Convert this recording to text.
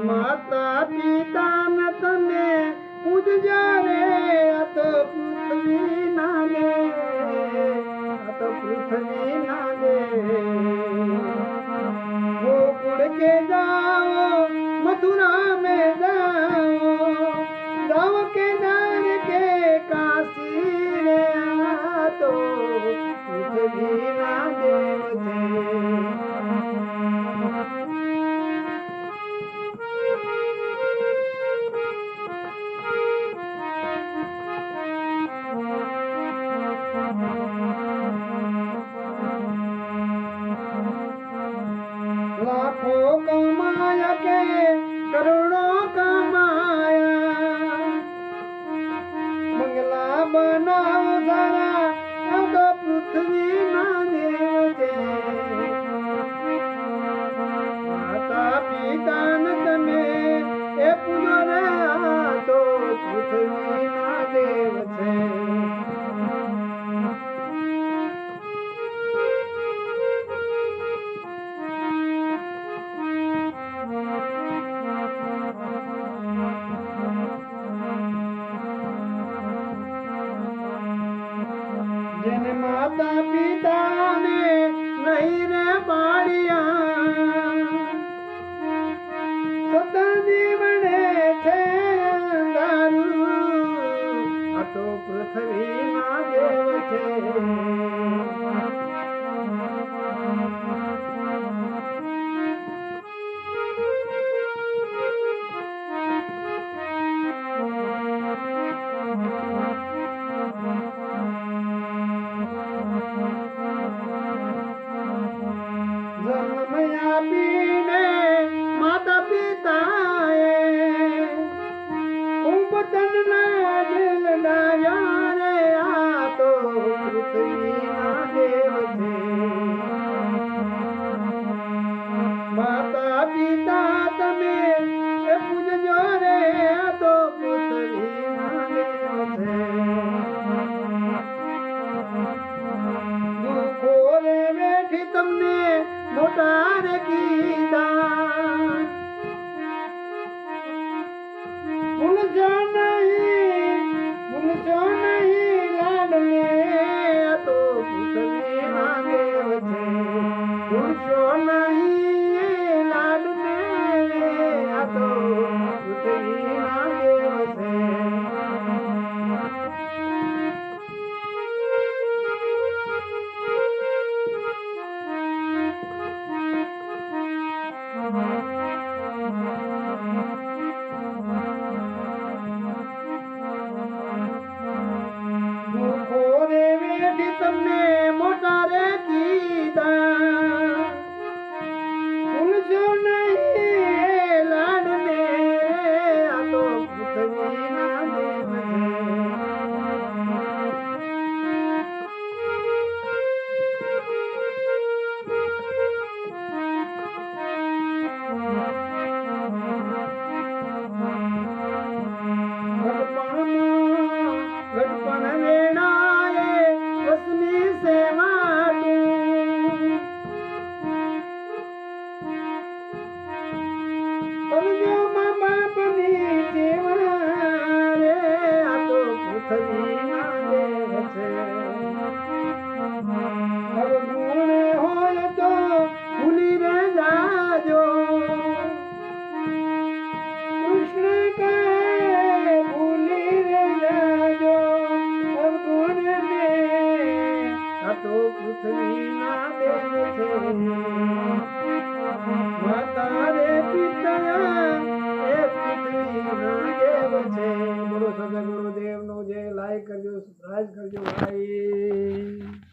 માતા પિતા ન તમે પૂજજો રે આ તો પૃથ્વી ના દે આ તો પૃથ્વી ના દે ગોકુળ के जाओ मथुरा में जाओ जाओ केदार के काशी रे आ तो पृथ्वी ना देव थे लाखों कमाया के करोड़ों कमाया बंगला बनाओ सारा अब तो पृथ्वी ना देव थे माता पिता न तमे ए पूजो रे आ तो पृथ्वी ना देव थे जिन माता पिता ने नहीं रे पाड़िया सदा जीवने थे दारू आ तो पृथ्वी ना देव थे माता पिता खूब तन दिल डाया रे आ तो पृथ्वी ना देव थे माता पिता तमे पूजो रे आ तो पृथ्वी ना देव थे दुखो रे बैठी तमने मोटार कीदा भूलजो नहीं लाडले तो पृथ्वी ना देव थे भूलजो नहीं लाडले तो पृथ्वी ना देव थे तमने मोटारे कीदा भूलजो नहीं लाड मेरे आ तो पृथ्वी ना देव गड़पण वेणा रश्मि से माटू माँ बाप नी सेवा रे आ तो पृथ्वी ना देव छे अब गुण होय तो भूली रे जाजो कृष्ण के भूली रे जाजो अब गुण तो पृथ्वी ना देव थे माता रे पिता ए पृथ्वी ना देव छे बोलो सदगुरुदेव नो जय लाइक करजो सब्सक्राइब करजो भाई।